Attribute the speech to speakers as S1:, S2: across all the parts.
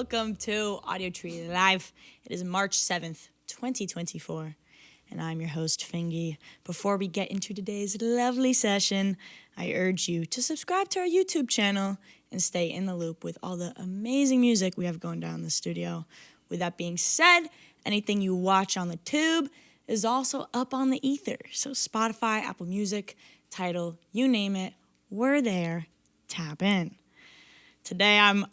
S1: welcome to Audiotree Live. It is March 7th, 2024, and I'm your host, FINGY. Before we get into today's lovely session, I urge you to subscribe to our YouTube channel and stay in the loop with all the amazing music we have going down in the studio. With that being said, anything you watch on the tube is also up on the ether. So Spotify, Apple Music, Tidal, you name it, we're there. Tap in. Today I'm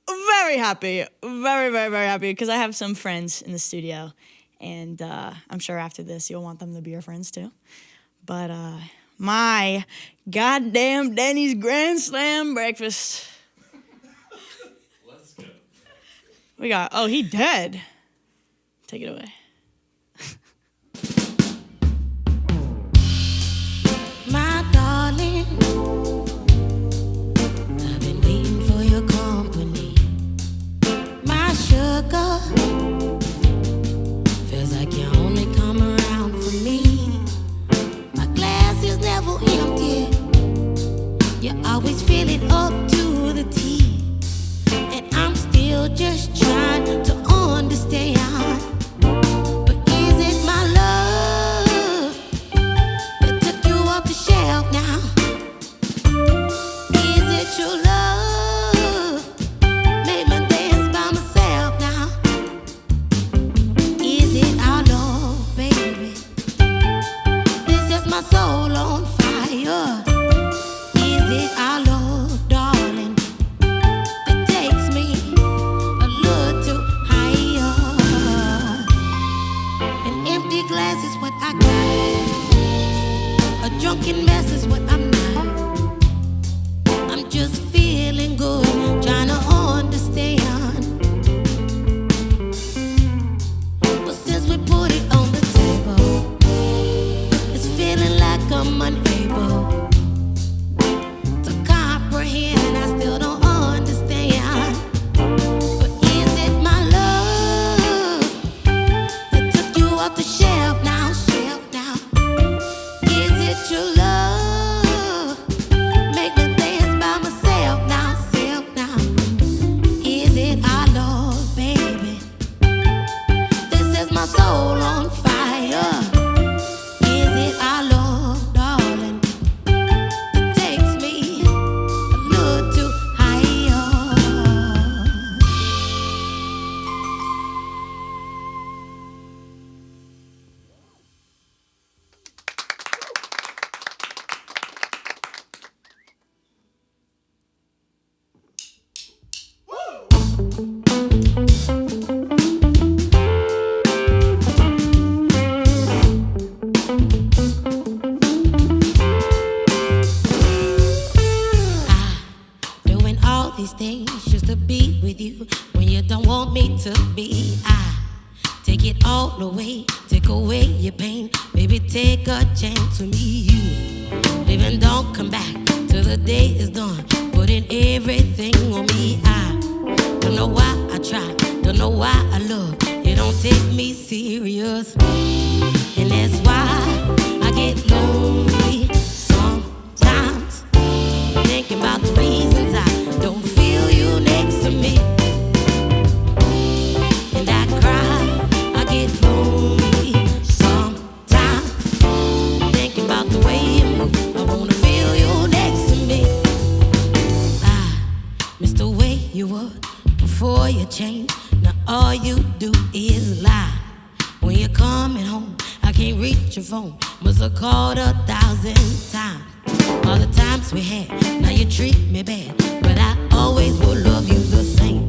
S1: very happy, very happy because I have some friends in the studio, and I'm sure after this you'll want them to be your friends too. But my goddamn Denny's Grand Slam breakfast.
S2: Let's go.
S1: We got, he dead. Take it away.
S3: My darling, I've been waiting for your company. My sugar, feels like you only come around for me. My glass is never empty. You always fill it up to the tea. And I'm still just trying to understand. But is it my love that took you off the shelf now? Is it your love made me dance by myself now? Is it our love, baby? This is my soul on fire. Is it our love, darling, that takes me a little higher? An empty glass is what I got. A drunken mess is what I'm not. I'm just feeling good, trying to understand. But since we put it on the table, it's feeling like I'm unable to comprehend. I still don't understand. But is it my love that took you off the shelf now, shelf now? Is it your love make me dance by myself now, self now? Is it our love, baby? This is my soul on fire. Is it our love, darling, that takes me a little higher? Doing all these things just to be with you when you don't want me to be. I take it all away, take away your pain. Baby, take a chance with me. You leave and don't come back till the day is done. Putting everything on me. I don't know why I try, don't know why I love. You don't take me serious, and that's why I get lonely sometimes. Thinking about the reasons I don't feel you next to me. And I cry, I get lonely sometimes. Thinking about the way you move, I wanna feel you next to me. I miss the way you were before you changed. Now all you do is lie. When you're coming home, I can't reach your phone. Must have called 1,000 times. All the times we had, now you treat me bad. But I always will love you the same.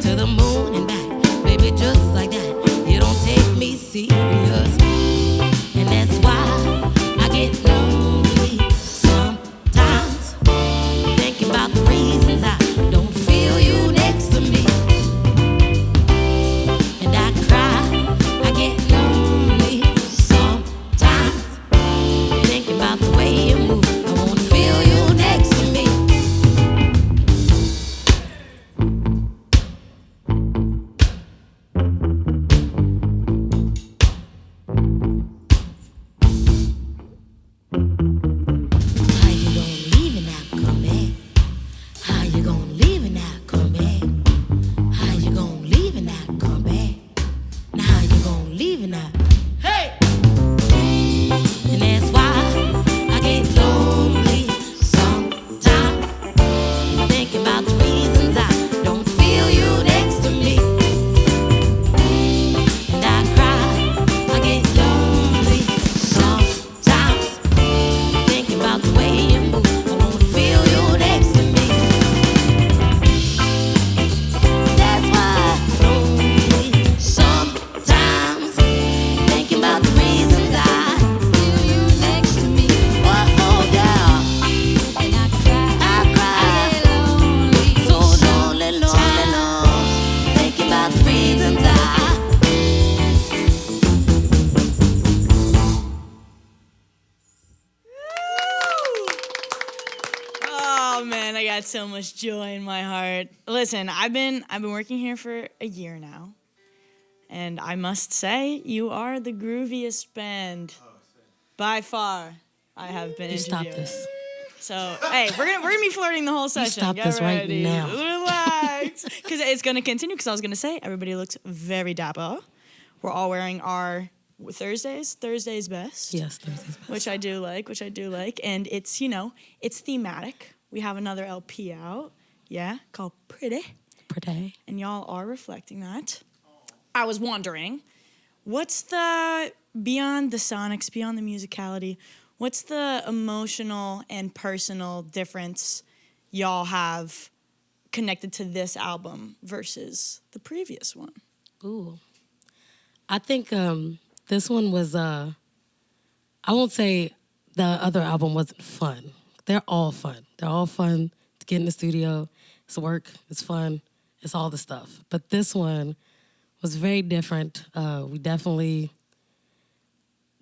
S3: To the moon and back, baby, just like that. You don't take me serious, and that's why I get lonely sometimes. Thinking about the reasons I don't feel you next to me. And I cry, I get lonely sometimes. Thinking about the way you move, I wanna feel you next to me.
S1: I got so much joy in my heart. Listen, I've been working here for a year now, and I must say you are the grooviest band by far I have been
S3: You stop
S1: interviewing.
S3: this.
S1: So hey, we're gonna be flirting the whole session.
S3: stop
S1: Get
S3: this right
S1: ready.
S3: now.
S1: Relax, because it's gonna continue. Because I was gonna say everybody looks very dapper. We're all wearing our Thursdays best.
S3: Yes, Thursday's best.
S1: Which I do like, and it's it's thematic. We have another LP out, called Pretty, and y'all are reflecting that. I was wondering, what's the beyond the sonics, beyond the musicality, what's the emotional and personal difference y'all have connected to this album versus the previous one?
S3: Ooh. I think this one was, I won't say the other album wasn't fun. They're all fun. They're all fun to get in the studio. It's work. It's fun. It's all the stuff. But this one was very different. We definitely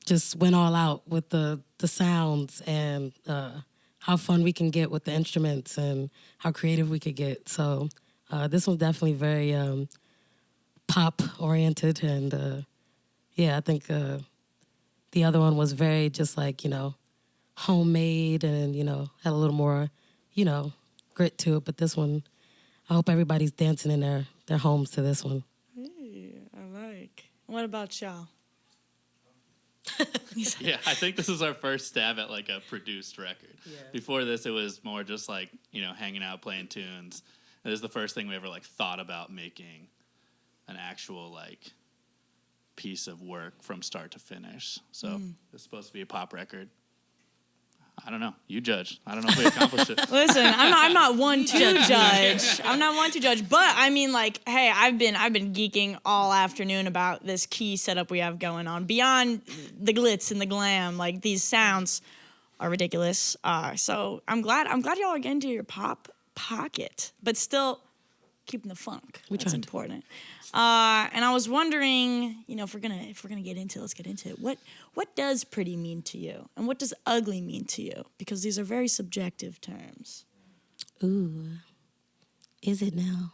S3: just went all out with the sounds and how fun we can get with the instruments and how creative we could get. So this one's definitely very pop-oriented. And, I think the other one was very just like, homemade and, had a little more, grit to it. But this one, I hope everybody's dancing in their homes to this one.
S1: Hey, I like. What about y'all?
S2: Yeah, I think this is our first stab at like a produced record. Yeah. Before this, it was more just like, hanging out, playing tunes. This is the first thing we ever like thought about making an actual like piece of work from start to finish. So it's supposed to be a pop record. I don't know. You judge. I don't know if we accomplished it.
S1: Listen, I'm not one to judge. I'm not one to judge. But I mean, like, hey, I've been geeking all afternoon about this key setup we have going on. Beyond the glitz and the glam, like these sounds are ridiculous. So I'm glad y'all are getting to your pop pocket, but still keeping the funk. That's important. And I was wondering, if we're gonna get into it, let's get into it. What does pretty mean to you, and what does ugly mean to you? Because these are very subjective terms.
S3: Ooh, is it now?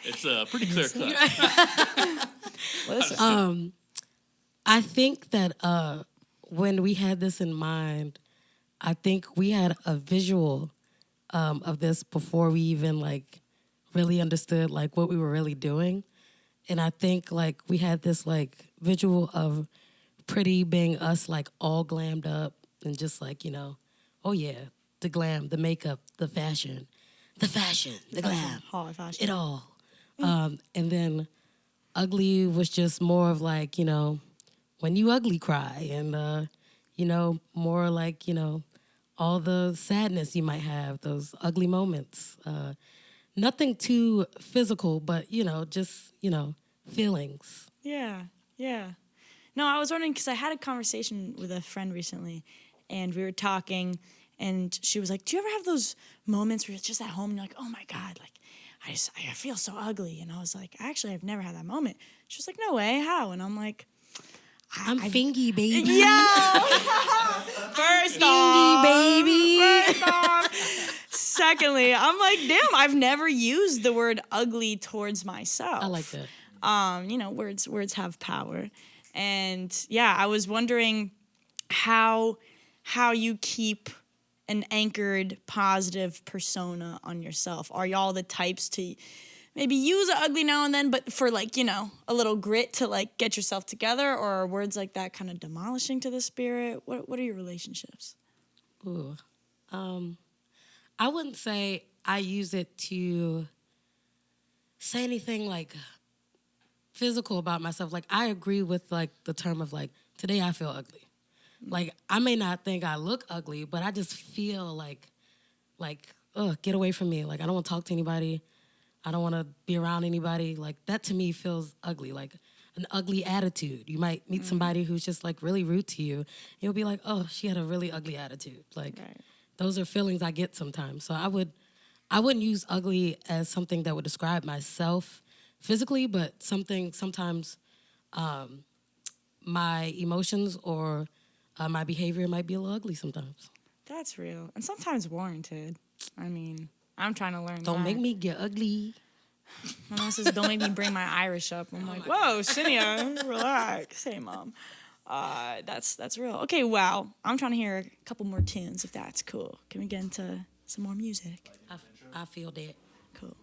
S2: It's pretty clear cut.
S1: Listen,
S3: I think that when we had this in mind, I think we had a visual of this before we even like really understood like what we were really doing. And I think like we had this like visual of Pretty being us like all glammed up and just like, oh yeah, the glam, the makeup, the fashion, the glam,
S1: high fashion.
S3: it all. And then ugly was just more of like, when you ugly cry and, more like, all the sadness you might have, those ugly moments. Nothing too physical, but, just, feelings.
S1: Yeah. No, I was wondering because I had a conversation with a friend recently, and we were talking, and she was like, "Do you ever have those moments where you're just at home and you're like, oh my God, like I feel so ugly?" And I was like, "Actually, I've never had that moment." She was like, "No way, how?" And I'm like,
S3: I'm FINGY, baby.
S1: Yeah. First off. Secondly, I'm like, damn, I've never used the word ugly towards myself.
S3: I like that.
S1: Words have power. And yeah, I was wondering how you keep an anchored positive persona on yourself. Are y'all the types to maybe use an ugly now and then, but for like, a little grit to like get yourself together, or are words like that kind of demolishing to the spirit? What are your relationships?
S3: Ooh. I wouldn't say I use it to say anything like physical about myself. Like I agree with like the term of like, today I feel ugly. Like I may not think I look ugly, but I just feel like, get away from me. Like I don't want to talk to anybody. I don't want to be around anybody. Like that to me feels ugly, like an ugly attitude. You might meet somebody who's just like really rude to you. You'll be like, oh, she had a really ugly attitude. Like those are feelings I get sometimes. So I wouldn't use ugly as something that would describe myself physically, but sometimes my emotions or my behavior might be a little ugly sometimes.
S1: That's real. And sometimes warranted. I mean, I'm trying to learn
S3: Don't
S1: that.
S3: make me get ugly.
S1: My mom says, don't make me bring my Irish up. I'm like, whoa, Shinia, relax. Hey, Mom. That's real. Okay, wow. I'm trying to hear a couple more tunes, if that's cool. Can we get into some more music?
S3: I feel that.
S1: Cool.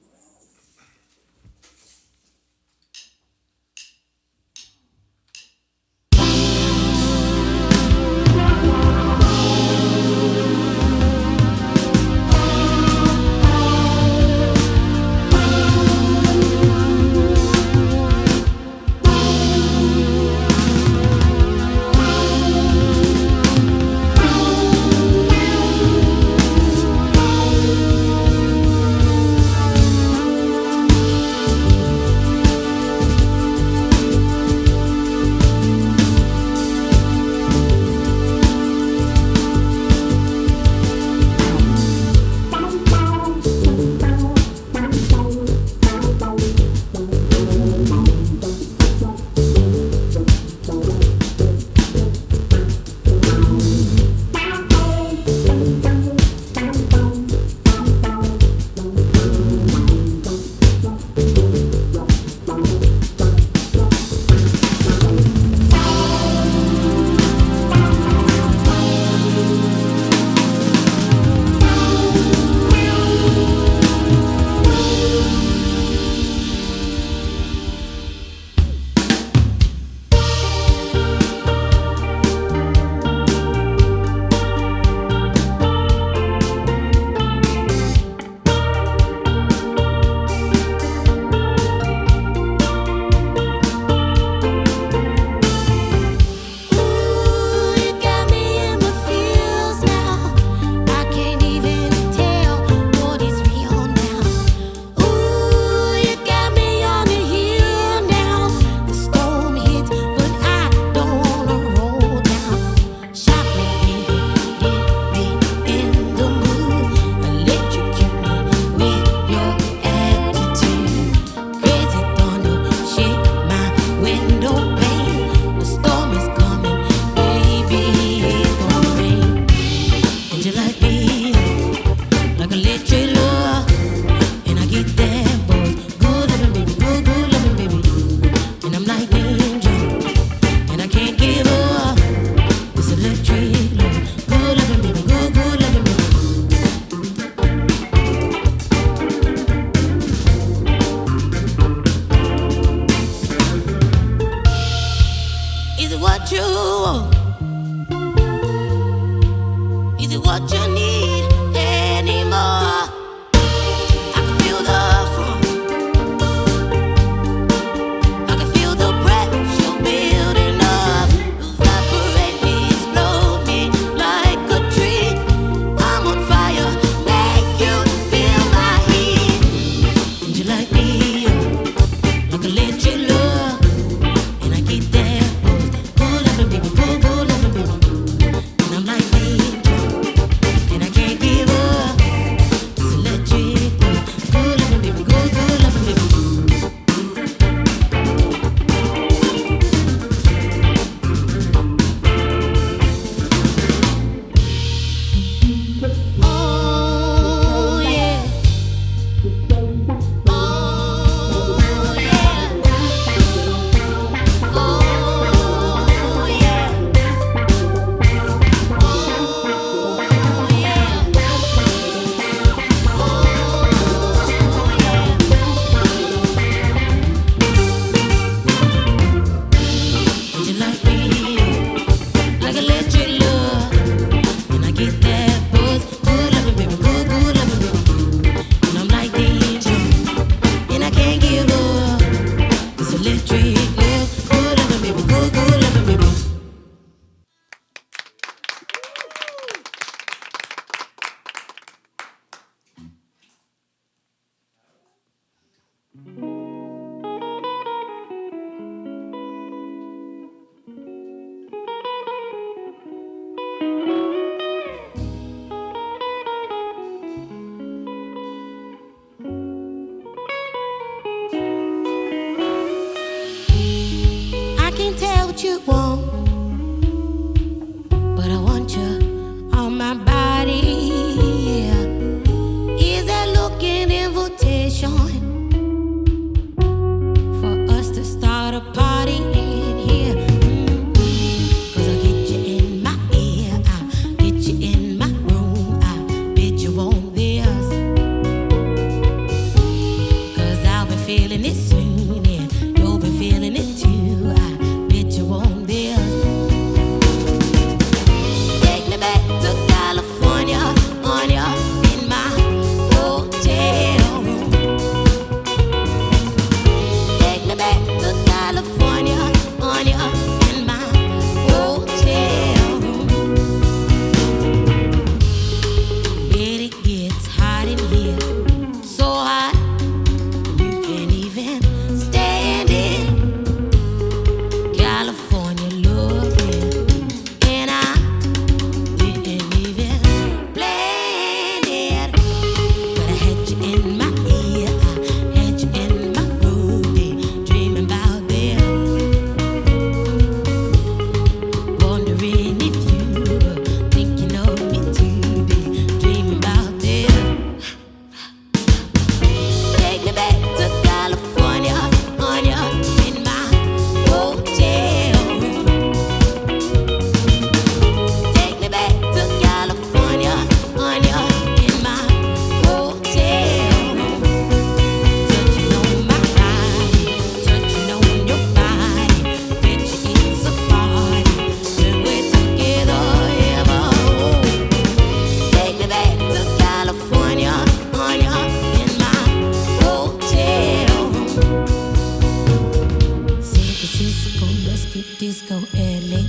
S3: what you want, but I want you on my body. Francisco, LA.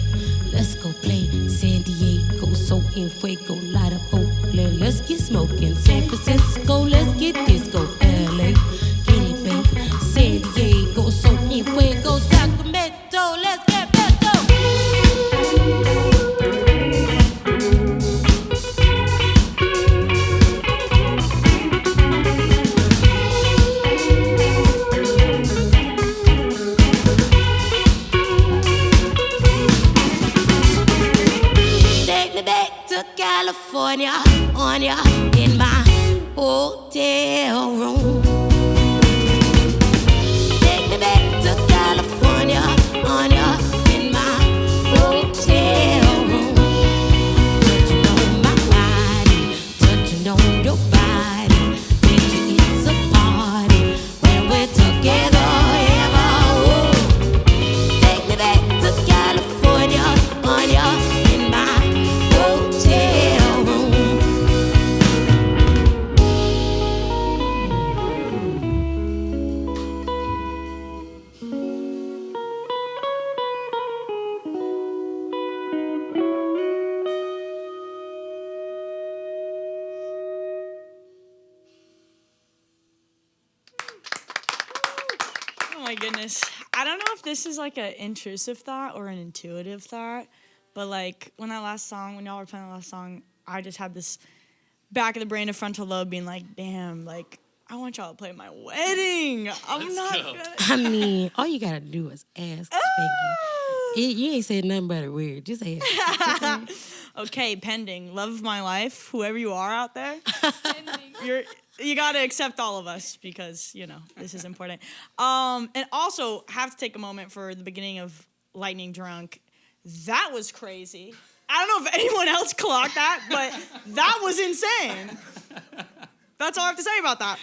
S3: Let's go play San Diego, so en fuego, light up Oakland. Let's get smoking. San Francisco, let's get disco, LA. Get it, babe. San Diego, so en fuego, Sacramento. Let's get pesto. California, on ya, in my hotel room. Take me back to California, on ya, in my hotel room. Touching on my body, touching on your body. Baby, it's a party when we're together, ever. Ooh. Take me back to California, on ya.
S1: Goodness. I don't know if this is like an intrusive thought or an intuitive thought, but like when y'all were playing that last song, I just had this back of the brain, a frontal lobe being like, damn, like I want y'all to play my wedding.
S3: I mean, all you gotta do is ask. You ain't said nothing but a weird. Just ask.
S1: Okay, pending. Love of my life, whoever you are out there. You got to accept all of us because, this is important. And also have to take a moment for the beginning of Lightning Drunk. That was crazy. I don't know if anyone else clocked that, but that was insane. That's all I have to say about that.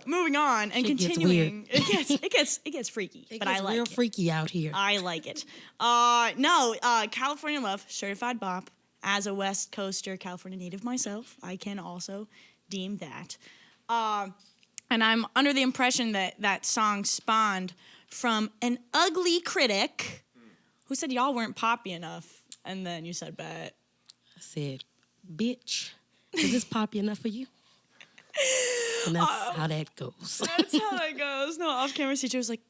S1: Moving on and continuing. It gets freaky, but I like it.
S3: Real freaky out here.
S1: I like it. California Love, certified bop. As a West Coaster, California native myself, I can also deem that. And I'm under the impression that that song spawned from an ugly critic who said y'all weren't poppy enough. And then you said, bet.
S3: I said, bitch, is this poppy enough for you? And that's how that goes.
S1: That's how that goes. No, off camera, CJ was like,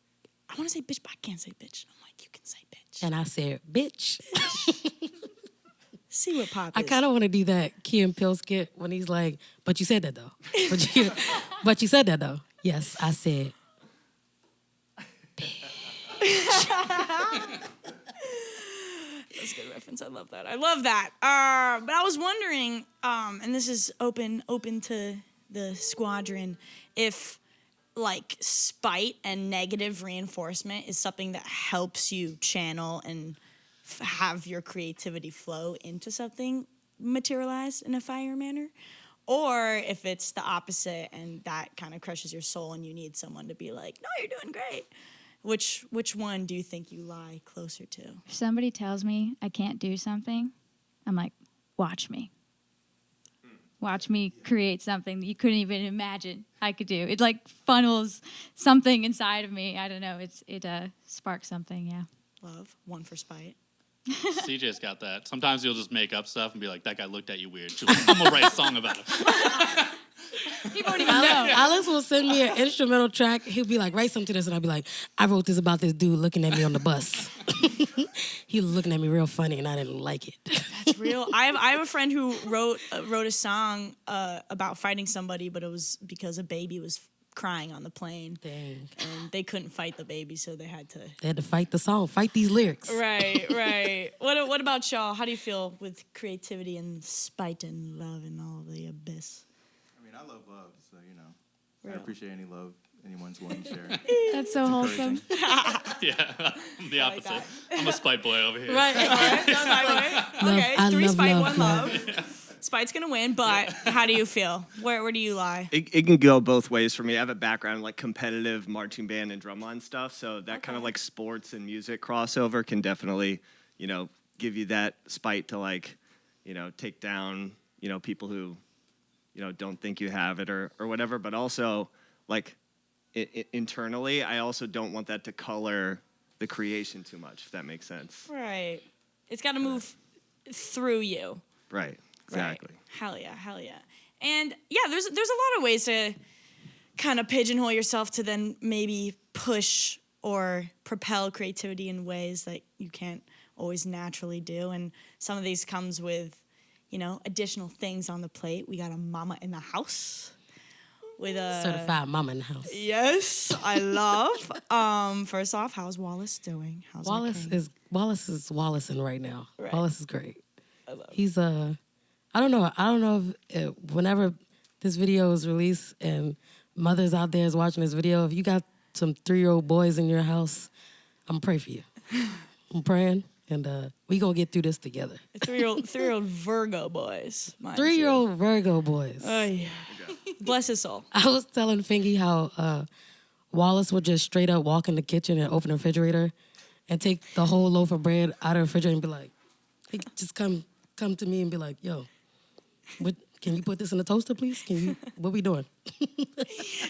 S1: I want to say bitch, but I can't say bitch. I'm like, you can say bitch.
S3: And I said, bitch.
S1: See what pop is.
S3: I kind of want to do that Key and Peele skit when he's like, but you said that though. But you said that though. Yes, I said, bitch.
S1: That's a good reference. I love that. I love that. But I was wondering, and this is open to the squadron, if like spite and negative reinforcement is something that helps you channel and have your creativity flow into something materialized in a fire manner, or if it's the opposite and that kind of crushes your soul and you need someone to be like, no, you're doing great. Which one do you think you lie closer to?
S4: If somebody tells me I can't do something, I'm like, watch me. Watch me create something that you couldn't even imagine I could do. It like funnels something inside of me. I don't know. It sparks something, yeah.
S1: Love, one for spite.
S2: CJ's got that. Sometimes he'll just make up stuff and be like, that guy looked at you weird. She'll be like, I'm going to write a song about him.
S4: He won't even know.
S3: Alex will send me an instrumental track. He'll be like, write something to this. And I'll be like, I wrote this about this dude looking at me on the bus. He was looking at me real funny and I didn't like it.
S1: That's real. I have a friend who wrote a song about fighting somebody, but it was because a baby was crying on the plane.
S3: Dang.
S1: And they couldn't fight the baby, so they had to...
S3: They had to fight the song, fight these lyrics.
S1: Right. What about y'all? How do you feel with creativity and spite and love and all of the abyss?
S5: I mean, I love love, so,
S1: Real.
S5: I appreciate any love anyone's willing to share.
S4: That's so wholesome.
S2: Yeah, I'm the opposite. I'm a spite boy over here.
S1: Right. Okay,
S3: I
S1: 3
S3: love
S1: spite,
S3: love,
S1: 1 love. Spite's going to win, but how do you feel? Where do you lie?
S6: It can go both ways for me. I have a background in like competitive marching band and drumline stuff, so that kind of like sports and music crossover can definitely, give you that spite to like, take down, people who, don't think you have it or whatever. But also, like, internally, I also don't want that to color the creation too much, if that makes sense.
S1: Right. It's got to move through you.
S6: Right. Exactly.
S1: Right. Hell yeah. And yeah, there's a lot of ways to kind of pigeonhole yourself to then maybe push or propel creativity in ways that you can't always naturally do. And some of these comes with, additional things on the plate. We got a mama in the house with a
S7: certified mama in the house.
S1: Yes, I love. First off, how's Wallace doing? How's our
S7: Wallace
S1: king?
S7: is Wallacing right now.
S1: Right.
S7: Wallace is great.
S1: I love
S7: He's I don't know if whenever this video is released and mothers out there is watching this video, if you got some 3-year-old boys in your house, I'm praying for you. I'm praying, and we gonna get through this together.
S1: 3-year-old Virgo boys.
S7: 3-year-old Virgo boys.
S1: Oh yeah. Bless his soul.
S7: I was telling Fingy how Wallace would just straight up walk in the kitchen and open the refrigerator and take the whole loaf of bread out of the refrigerator and be like, he'd just come to me and be like, yo, can you put this in the toaster, please? What we doing?
S1: And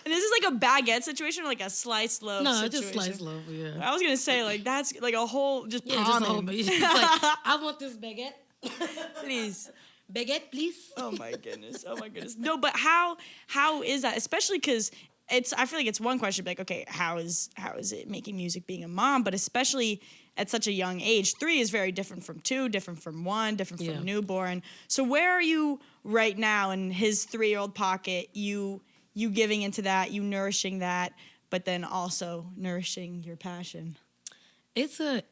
S1: this is like a baguette situation or like a sliced loaf
S7: No,
S1: situation?
S7: just sliced loaf, yeah.
S1: I was going to say, like, that's like a whole, just
S7: Yeah, just a whole
S1: palming.
S7: It's like, I want this baguette.
S1: Please.
S7: Baguette, please.
S1: Oh my goodness. No, but how is that? Especially because I feel like it's one question, like, okay, how is it making music being a mom? But especially at such a young age, 3 is very different from 2, different from 1, different from newborn. So where are you right now in his 3-year-old pocket? You giving into that, you nourishing that, but then also nourishing your passion.
S7: It's an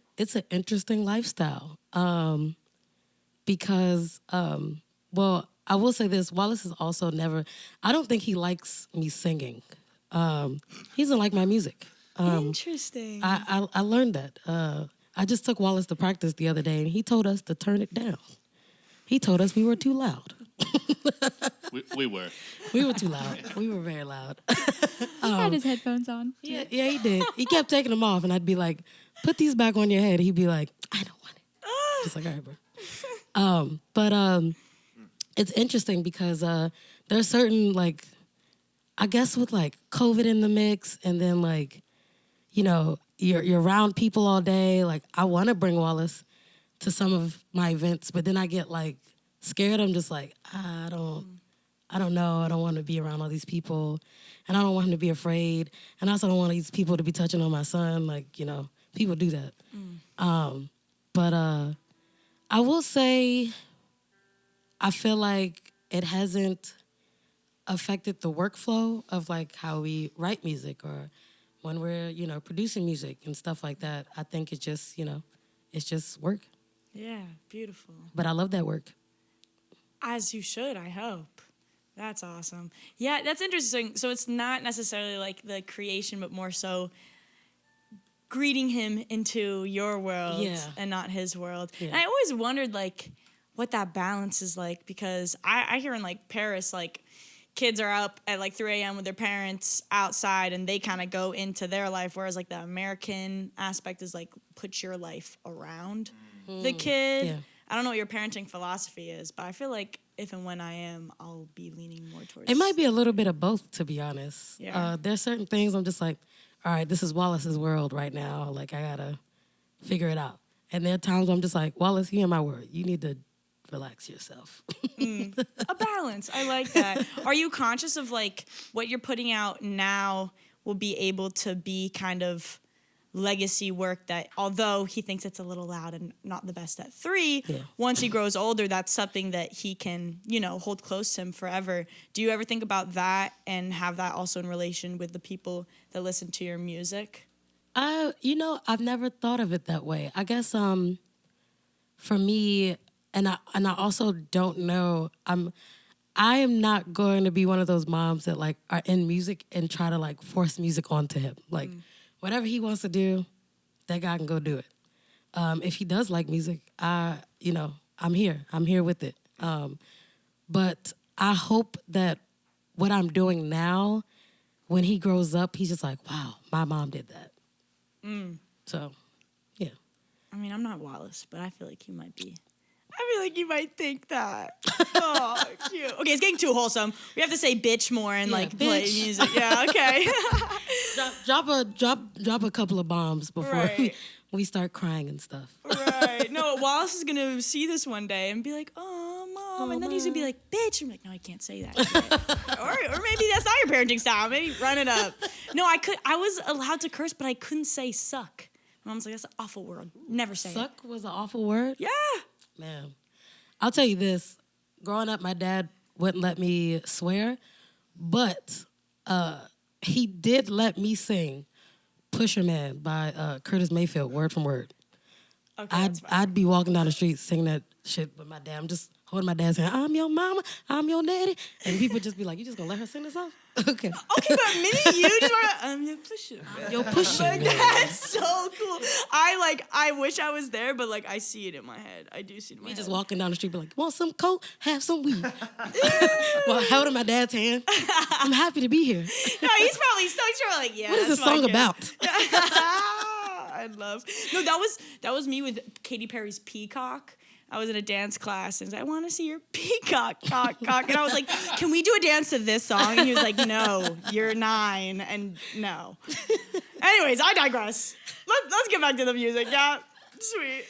S7: interesting lifestyle. Because well, I will say this, Wallace is also I don't think he likes me singing. He doesn't like my music.
S1: Interesting.
S7: I learned that. I just took Wallace to practice the other day, and he told us to turn it down. He told us we were too loud.
S2: We were.
S7: We were too loud. We were very loud.
S4: He had his headphones on.
S7: Yeah, he did. He kept taking them off, and I'd be like, put these back on your head. He'd be like, I don't want it. Just like, all right, bro. But it's interesting because there's certain, like, I guess with, like, COVID in the mix, and then, like, you're around people all day. Like, I want to bring Wallace to some of my events, but then I get, like, scared. I'm just like, I don't know. I don't want to be around all these people, and I don't want him to be afraid. And I also don't want these people to be touching on my son. Like, people do that. But I will say, I feel like it hasn't affected the workflow of, like, how we write music or when we're, producing music and stuff like that. I think it's just, it's just work.
S1: Yeah, beautiful.
S7: But I love that work.
S1: As you should, I hope. That's awesome. Yeah, that's interesting. So it's not necessarily like the creation, but more so greeting him into your world and not his world. Yeah. And I always wondered, like, what that balance is like, because I hear in, like, Paris, like, kids are up at, like, 3 a.m. with their parents outside, and they kind of go into their life, whereas, like, the American aspect is, like, put your life around the kid. Yeah. I don't know what your parenting philosophy is, but I feel like if and when I am, I'll be leaning more towards...
S7: It might be a little bit of both, to be honest.
S1: Yeah.
S7: There's certain things I'm just like, all right, this is Wallace's world right now. Like, I got to figure it out. And there are times I'm just like, Wallace, you in my world. You need to relax yourself.
S1: A balance. I like that. Are you conscious of, like, what you're putting out now will be able to be kind of legacy work that, although he thinks it's a little loud and not the best at 3, once he grows older, that's something that he can, hold close to him forever. Do you ever think about that and have that also in relation with the people that listen to your music?
S7: I've never thought of it that way. I guess for me, and I also don't know, I am not going to be one of those moms that, like, are in music and try to, like, force music onto him. Like, whatever he wants to do, that guy can go do it. If he does like music, I'm here. I'm here with it. But I hope that what I'm doing now, when he grows up, he's just like, wow, my mom did that. So, yeah.
S1: I mean, I'm not Wallace, but I feel like he might be. I feel like you might think that. Oh, cute. Okay, it's getting too wholesome. We have to say bitch more and like play
S7: bitch.
S1: music. Yeah, okay.
S7: drop a couple of bombs before
S1: Right.
S7: we start crying and stuff.
S1: Right. No, Wallace is gonna see this one day and be like, "Oh, mom," and then he's gonna be like, "Bitch." I'm like, "No, I can't say that." or maybe that's not your parenting style. Maybe run it up. No, I was allowed to curse, but I couldn't say suck. My mom's like, "That's an awful word. Never say it."
S7: Suck was an awful word.
S1: Yeah.
S7: Man, I'll tell you this. Growing up, my dad wouldn't let me swear, but he did let me sing "Pusher Man" by Curtis Mayfield, word from word.
S1: Okay. That's fine.
S7: I'd be walking down the street singing that shit with my dad. I'm just holding my dad saying, "I'm your mama, I'm your daddy," and people just be like, "You just gonna let her sing this song?" Okay.
S1: Okay, but Minnie, you just want to, you're pushing.
S7: You're pushing.
S1: Like,
S7: man.
S1: that's so cool. I wish I was there, but like I see it in my head. I do see it in my
S7: Me
S1: head.
S7: just walking down the street, be like, "Want some coke? Have some weed." Well, holding my dad's hand. I'm happy to be here.
S1: No, he's probably like, yeah.
S7: What is
S1: that's
S7: this
S1: my
S7: song
S1: kid.
S7: about?
S1: I love. No, that was me with Katy Perry's Peacock. I was in a dance class and was like, I want to see your peacock, cock. And I was like, can we do a dance to this song? And he was like, no, you're 9 and no. Anyways, I digress. Let's get back to the music. Yeah, sweet.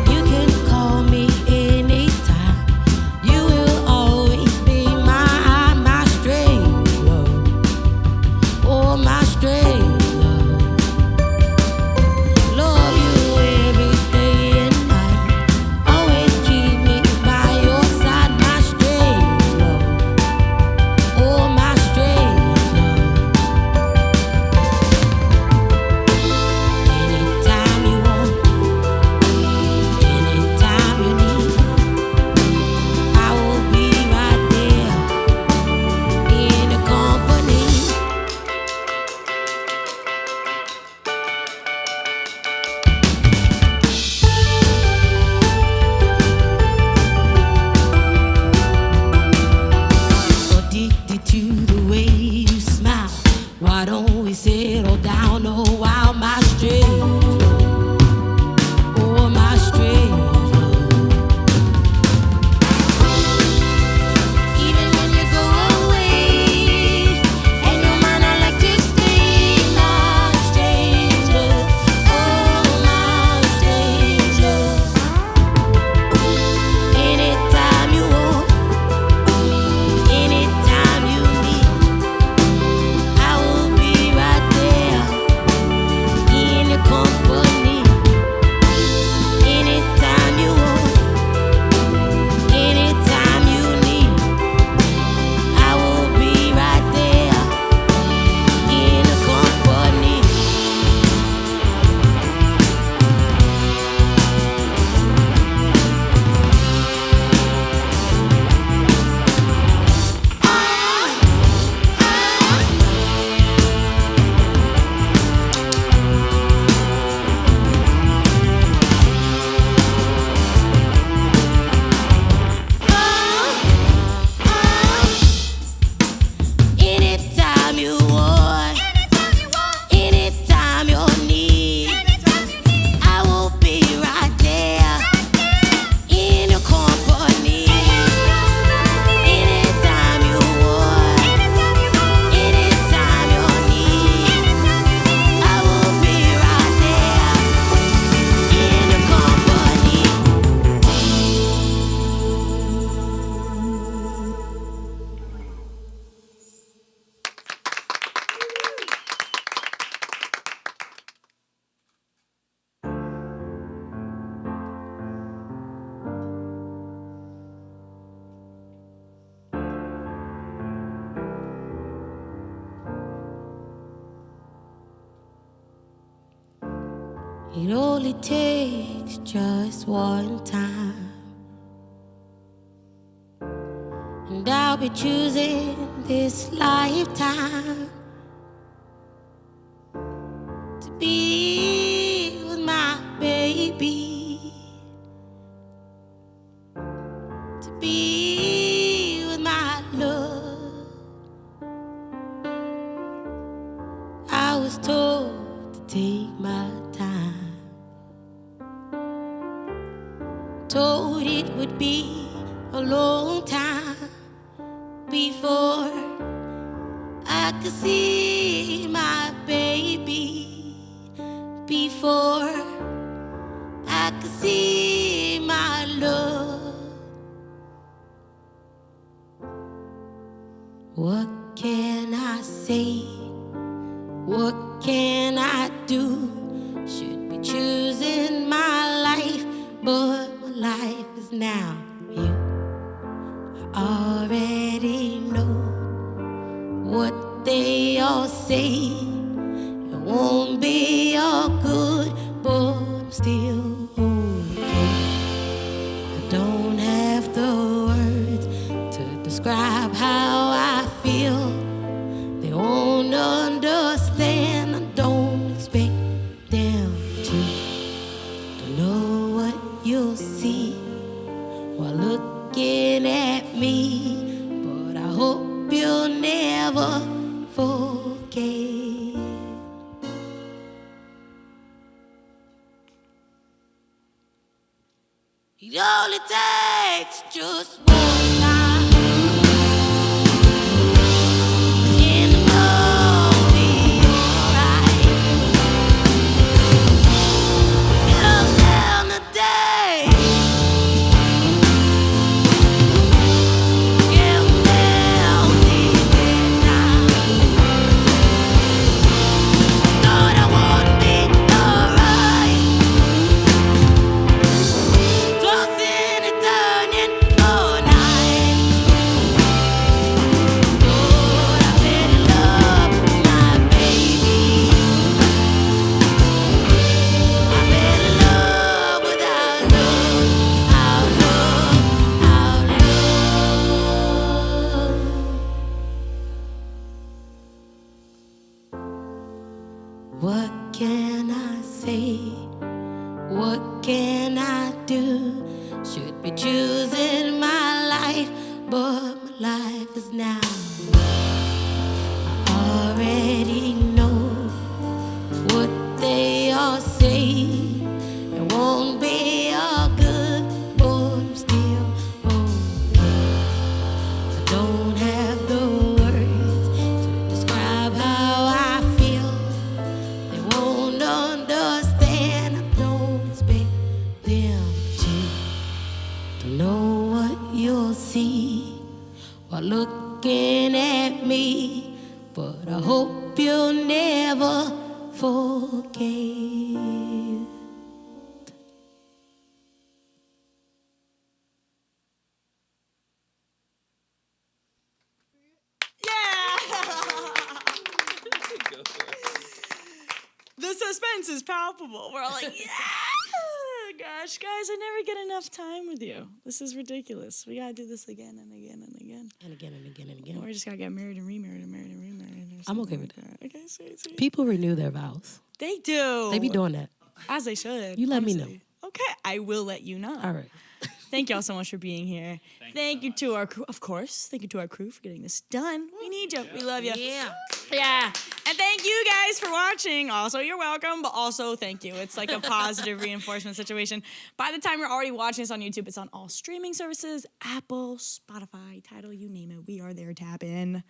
S3: You can call me anytime. You will always be my strange love. Oh, my strange love. Love you every day and night. Always keep me by your side, my strange love. Oh, my strange love. Anytime you want. Anytime you need, I will be right there in the company. Addicted to the way you smile. Why don't we settle down a while, my strange love? Oh, my strange love. Even when you go away, and your mind I like to stay, my strange love. Oh, my strange love. Anytime you want, anytime you need, I will be right there in your company. Anytime you want, anytime you need, I will be right there in your company. Anytime you want, anytime you need, I will be right there in your company. Anytime you want, anytime you need, I will be right there in your company. It only takes just one time, and I'll be choosing this lifetime to be with my baby. told it would be a long time before I could see my baby, before I could see my love. What can I say? What can I do? Should be choosing my life, but my life is now you. I already know what they all say. It won't be all good, but I'm still okay. I don't have the words to describe how I feel. They won't understand. I don't expect them to know what you'll see while looking at me. But I hope you'll never forget. It only takes just one time, and I know it'll be alright. It'll down the day, it'll down the time. Thought I would be alright. Tossing and turning all night. Lord, I better love my baby. I better love without love, our love. What can I say? What can I do? Should be choosing my life, but my life is now. I already know what they all say. It won't be all good, but I'm still okay. I don't have the words to describe how I feel. They won't understand. I don't expect them to know what you'll see while looking at me. But I hope you'll never forget.
S1: The suspense is palpable. We're all like, yeah! Gosh, guys, I never get enough time with you. This is ridiculous. We gotta do this again and again and again.
S7: And again and again and again.
S1: Or we just gotta get married and remarried and married and remarried.
S7: I'm okay with that.
S1: Okay, sweet.
S7: People renew their vows.
S1: They do.
S7: They be doing that.
S1: As they should.
S7: You let me know.
S1: honestly. Okay, I will let you know.
S7: All right.
S1: Thank y'all so much for being here. Thank you to our crew, of course. Thank you to our crew for getting this done. We need you. We love you.
S7: Yeah.
S1: Yeah. And thank you guys for watching. Also, you're welcome, but also thank you. It's like a positive reinforcement situation. By the time you're already watching this on YouTube, it's on all streaming services, Apple, Spotify, Tidal, you name it. We are there. Tap in. I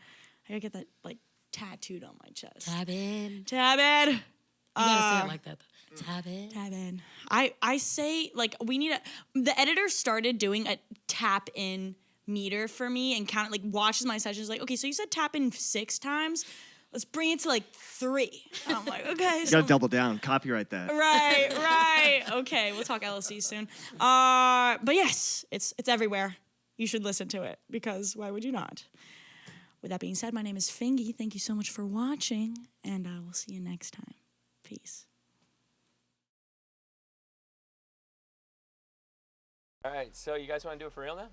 S1: gotta get that like tattooed on my chest.
S7: Tab in.
S1: Tap in.
S7: You gotta say it like that, though. Tab in.
S1: Tap in. I say, like, we need the editor started doing a tap in meter for me and count, like, watches my sessions, like, okay, so you said tap in 6 times. Let's bring it to, like, 3. And I'm like, okay.
S6: You gotta double down. Copyright that.
S1: Right. Okay, we'll talk LLC soon. But yes, it's everywhere. You should listen to it, because why would you not? With that being said, my name is Fingy. Thank you so much for watching, and we'll see you next time. Peace.
S8: All right, so you guys want to do it for real now?